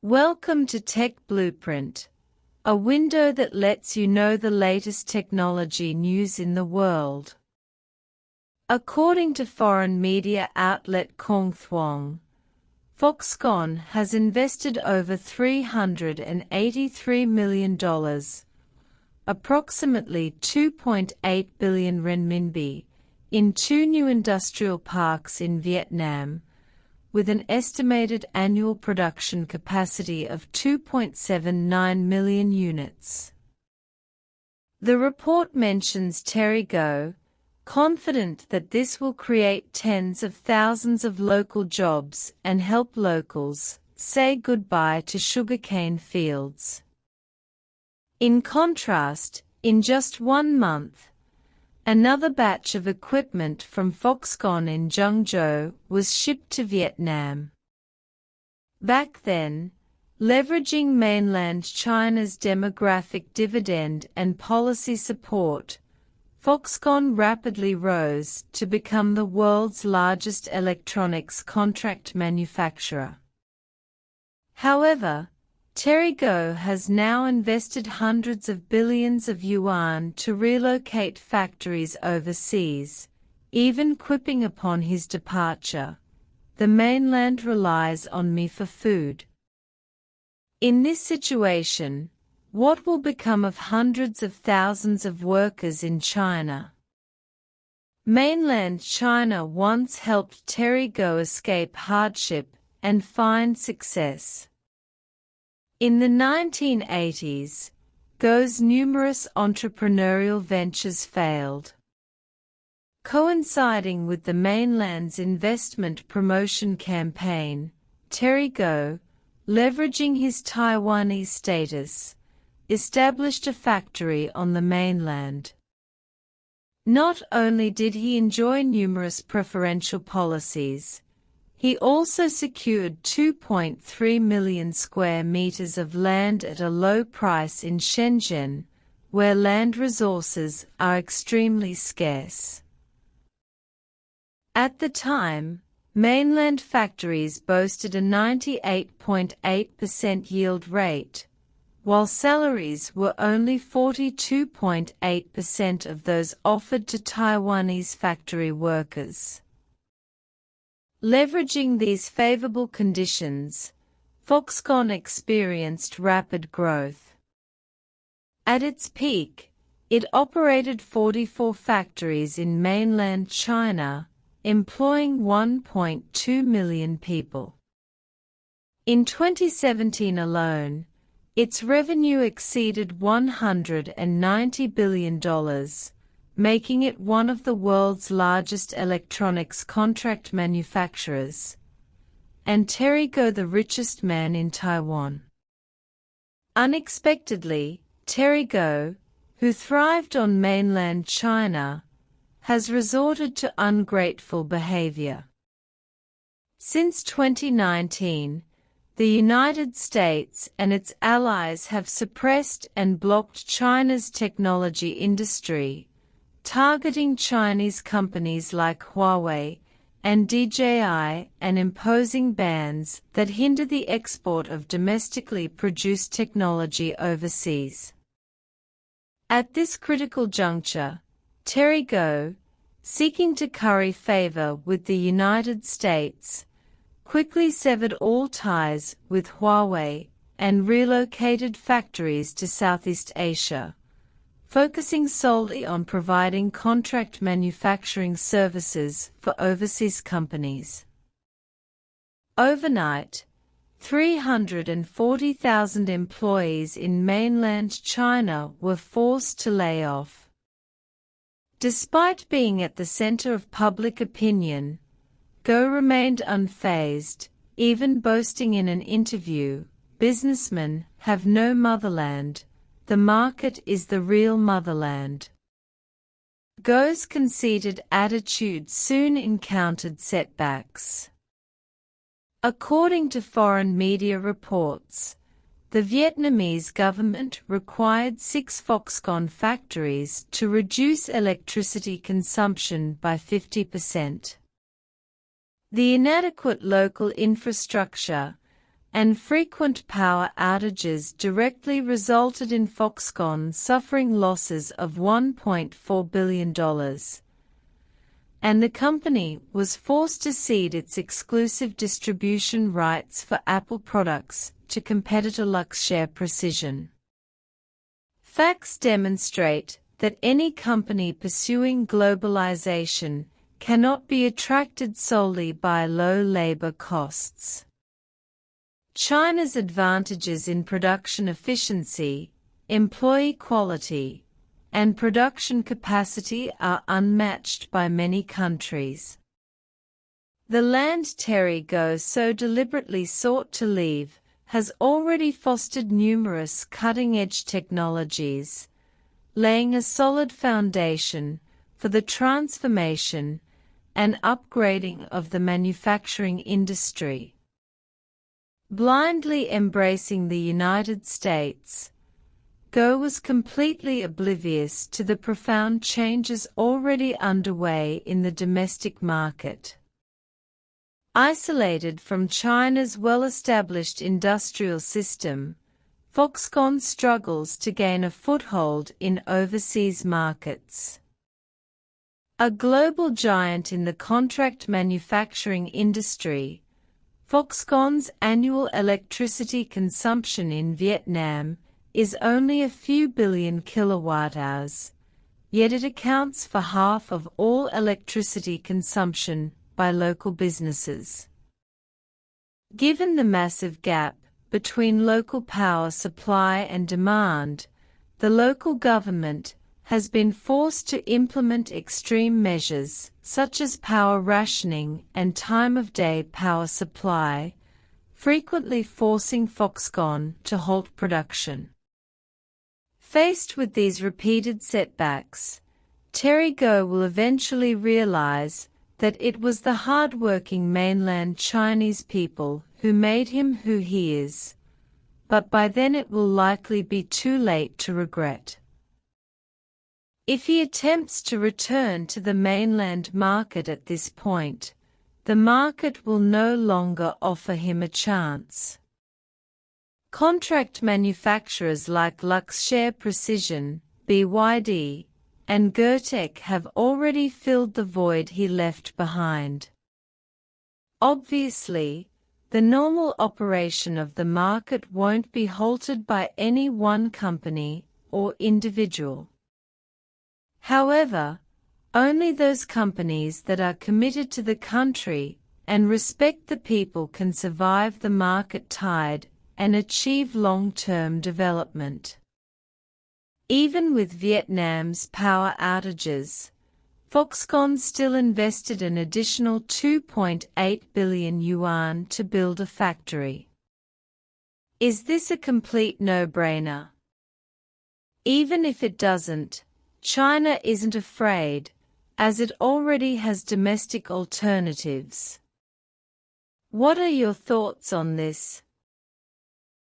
Welcome to Tech Blueprint, a window that lets you know the latest technology news in the world. According to foreign media outlet Kongthuong, Foxconn has invested over $383 million, approximately 2.8 billion renminbi, in two new industrial parks in Vietnam, with an estimated annual production capacity of 2.79 million units. The report mentions Terry Gou, confident that this will create tens of thousands of local jobs and help locals say goodbye to sugarcane fields. In contrast, in just 1 month, another batch of equipment from Foxconn in Zhengzhou was shipped to Vietnam. Back then, leveraging mainland China's demographic dividend and policy support, Foxconn rapidly rose to become the world's largest electronics contract manufacturer. However, Terry Gou has now invested hundreds of billions of yuan to relocate factories overseas, even quipping upon his departure, "The mainland relies on me for food." In this situation, what will become of hundreds of thousands of workers in China? Mainland China once helped Terry Gou escape hardship and find success. In the 1980s, Gou's numerous entrepreneurial ventures failed. Coinciding with the mainland's investment promotion campaign, Terry Gou, leveraging his Taiwanese status, established a factory on the mainland. Not only did he enjoy numerous preferential policies, he also secured 2.3 million square meters of land at a low price in Shenzhen, where land resources are extremely scarce. At the time, mainland factories boasted a 98.8% yield rate, while salaries were only 42.8% of those offered to Taiwanese factory workers. Leveraging these favorable conditions, Foxconn experienced rapid growth. At its peak, it operated 44 factories in mainland China, employing 1.2 million people. In 2017 alone, its revenue exceeded $190 billion, making it one of the world's largest electronics contract manufacturers, and Terry Gou the richest man in Taiwan. Unexpectedly, Terry Gou, who thrived on mainland China, has resorted to ungrateful behavior. Since 2019, the United States and its allies have suppressed and blocked China's technology industry, targeting Chinese companies like Huawei and DJI and imposing bans that hinder the export of domestically produced technology overseas. At this critical juncture, Terry Gou, seeking to curry favor with the United States, quickly severed all ties with Huawei and relocated factories to Southeast Asia, focusing solely on providing contract manufacturing services for overseas companies. Overnight, 340,000 employees in mainland China were forced to lay off. Despite being at the center of public opinion, Gou remained unfazed, even boasting in an interview, "Businessmen have no motherland. The market is the real motherland." Gou's conceited attitude soon encountered setbacks. According to foreign media reports, the Vietnamese government required 6 Foxconn factories to reduce electricity consumption by 50%. The inadequate local infrastructure and frequent power outages directly resulted in Foxconn suffering losses of $1.4 billion, and the company was forced to cede its exclusive distribution rights for Apple products to competitor Luxshare Precision. Facts demonstrate that any company pursuing globalization cannot be attracted solely by low labor costs. China's advantages in production efficiency, employee quality, and production capacity are unmatched by many countries. The land Terry Gou so deliberately sought to leave has already fostered numerous cutting-edge technologies, laying a solid foundation for the transformation and upgrading of the manufacturing industry. Blindly embracing the United States, Gou was completely oblivious to the profound changes already underway in the domestic market. Isolated from China's well-established industrial system, Foxconn struggles to gain a foothold in overseas markets. A global giant in the contract manufacturing industry, Foxconn's annual electricity consumption in Vietnam is only a few billion kilowatt-hours, yet it accounts for half of all electricity consumption by local businesses. Given the massive gap between local power supply and demand, the local government has been forced to implement extreme measures such as power rationing and time-of-day power supply, frequently forcing Foxconn to halt production. Faced with these repeated setbacks, Terry Gou will eventually realize that it was the hard-working mainland Chinese people who made him who he is, but by then it will likely be too late to regret. If he attempts to return to the mainland market at this point, the market will no longer offer him a chance. Contract manufacturers like Luxshare Precision, BYD, and Goertek have already filled the void he left behind. Obviously, the normal operation of the market won't be halted by any one company or individual. However, only those companies that are committed to the country and respect the people can survive the market tide and achieve long-term development. Even with Vietnam's power outages, Foxconn still invested an additional 2.8 billion yuan to build a factory. Is this a complete no-brainer? Even if it doesn't, China isn't afraid, as it already has domestic alternatives. What are your thoughts on this?